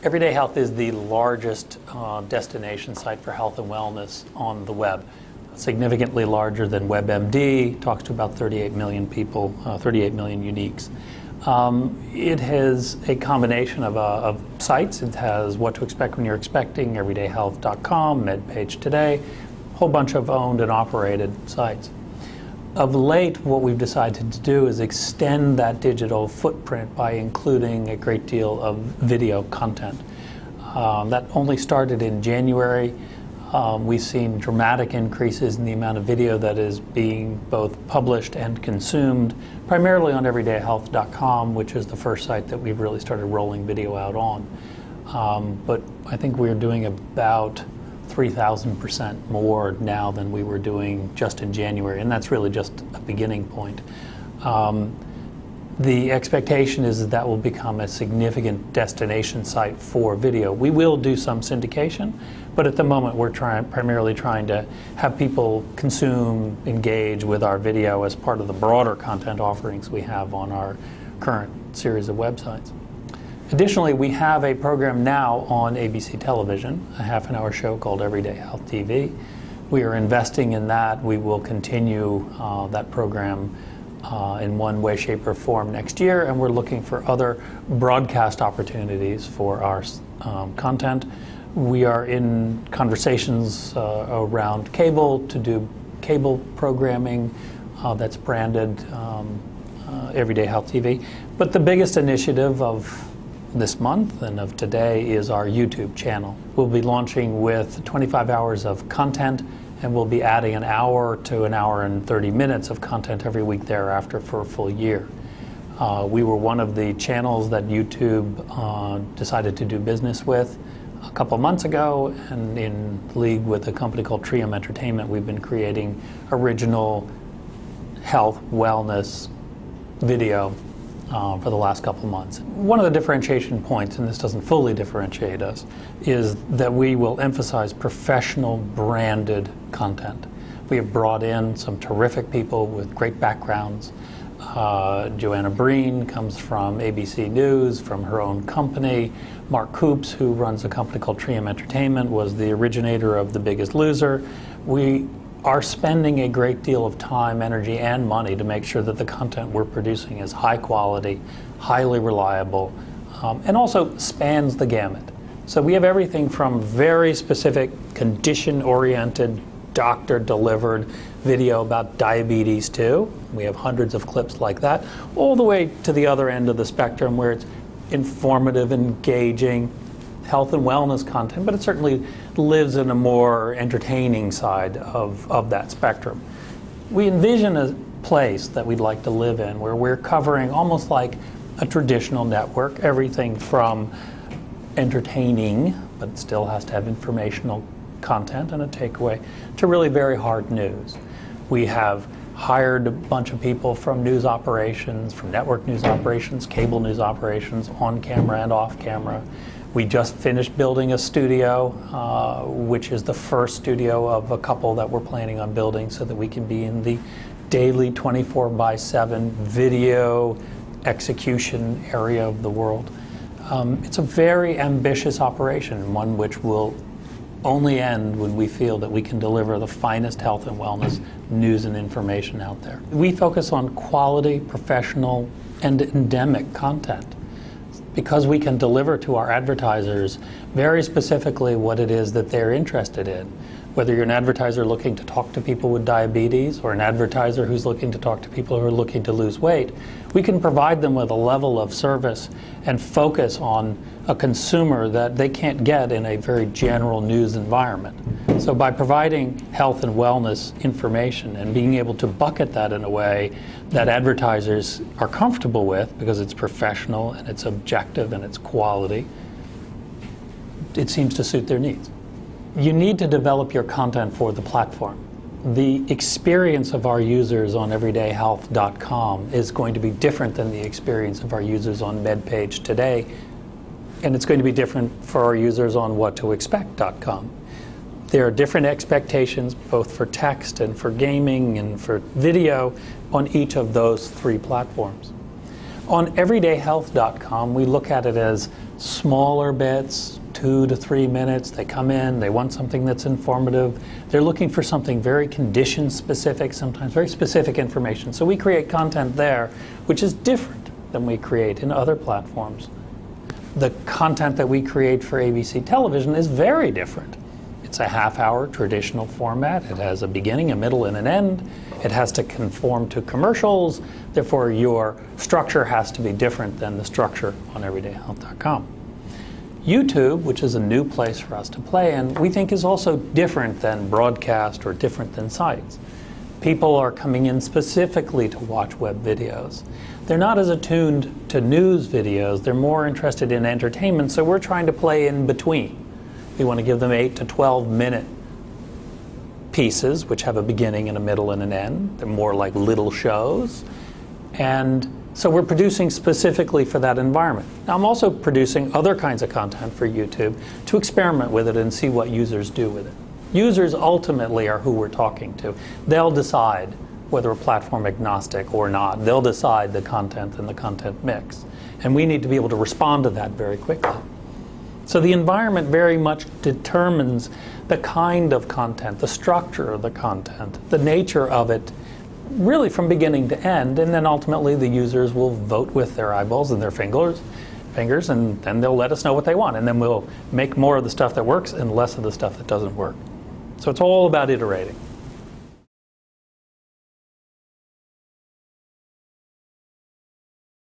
Everyday Health is the largest destination site for health and wellness on the web. Significantly larger than WebMD, talks to about 38 million people, 38 million uniques. It has a combination of sites. It has What to Expect When You're Expecting, everydayhealth.com, MedPage Today, a whole bunch of owned and operated sites. Of late, what we've decided to do is extend that digital footprint by including a great deal of video content. That only started in January. We've seen dramatic increases in the amount of video that is being both published and consumed, primarily on everydayhealth.com, which is the first site that we've really started rolling video out on. But I think we're doing about 3,000% more now than we were doing just in January, and that's really just a beginning point. The expectation is that that will become a significant destination site for video. We will do some syndication, but at the moment we're primarily trying to have people consume, engage with our video as part of the broader content offerings we have on our current series of websites. Additionally, we have a program now on ABC television, a half-an-hour show called Everyday Health TV. We are investing in that. We will continue that program in one way, shape, or form next year, and we're looking for other broadcast opportunities for our content. We are in conversations around cable to do cable programming that's branded Everyday Health TV. But the biggest initiative of this month and of today is our YouTube channel. We'll be launching with 25 hours of content, and we'll be adding an hour to an hour and 30 minutes of content every week thereafter for a full year. We were one of the channels that YouTube decided to do business with a couple months ago, and in league with a company called Trium Entertainment, we've been creating original health, wellness video for the last couple months. One of the differentiation points, and this doesn't fully differentiate us, is that we will emphasize professional branded content. We have brought in some terrific people with great backgrounds. Joanna Breen comes from ABC News, from her own company. Mark Coops, who runs a company called Trium Entertainment, was the originator of The Biggest Loser. We are spending a great deal of time, energy, and money to make sure that the content we're producing is high quality, highly reliable, and also spans the gamut. So we have everything from very specific condition-oriented, doctor-delivered video about diabetes too. We have hundreds of clips like that, all the way to the other end of the spectrum where it's informative, engaging, health and wellness content, but it certainly lives in a more entertaining side of that spectrum. We envision a place that we'd like to live in where we're covering almost like a traditional network, everything from entertaining, but it still has to have informational content and a takeaway, to really very hard news. We have hired a bunch of people from news operations, from network news operations, cable news operations, on camera and off camera. We just finished building a studio, which is the first studio of a couple that we're planning on building so that we can be in the daily 24/7 video execution area of the world. It's a very ambitious operation, one which will only end when we feel that we can deliver the finest health and wellness news and information out there. We focus on quality, professional, and endemic content, because we can deliver to our advertisers very specifically what it is that they're interested in. Whether you're an advertiser looking to talk to people with diabetes or an advertiser who's looking to talk to people who are looking to lose weight, we can provide them with a level of service and focus on a consumer that they can't get in a very general news environment. So by providing health and wellness information and being able to bucket that in a way that advertisers are comfortable with, because it's professional and it's objective and it's quality, it seems to suit their needs. You need to develop your content for the platform. The experience of our users on everydayhealth.com is going to be different than the experience of our users on MedPage Today, and it's going to be different for our users on whattoexpect.com. There are different expectations both for text and for gaming and for video on each of those three platforms. On everydayhealth.com, we look at it as smaller bits, 2 to 3 minutes. They come in, they want something that's informative. They're looking for something very condition specific, sometimes very specific information. So we create content there, which is different than we create in other platforms. The content that we create for ABC television is very different. It's a half-hour traditional format. It has a beginning, a middle, and an end. It has to conform to commercials. Therefore, your structure has to be different than the structure on everydayhealth.com. YouTube, which is a new place for us to play in, we think is also different than broadcast or different than sites. People are coming in specifically to watch web videos. They're not as attuned to news videos. They're more interested in entertainment, so we're trying to play in between. We want to give them 8 to 12 minute pieces, which have a beginning and a middle and an end. They're more like little shows. And so we're producing specifically for that environment. Now I'm also producing other kinds of content for YouTube to experiment with it and see what users do with it. Users ultimately are who we're talking to. They'll decide whether we're platform agnostic or not. They'll decide the content and the content mix. And we need to be able to respond to that very quickly. So the environment very much determines the kind of content, the structure of the content, the nature of it, really from beginning to end, and then ultimately the users will vote with their eyeballs and their fingers, and then they'll let us know what they want, and then we'll make more of the stuff that works and less of the stuff that doesn't work. So it's all about iterating.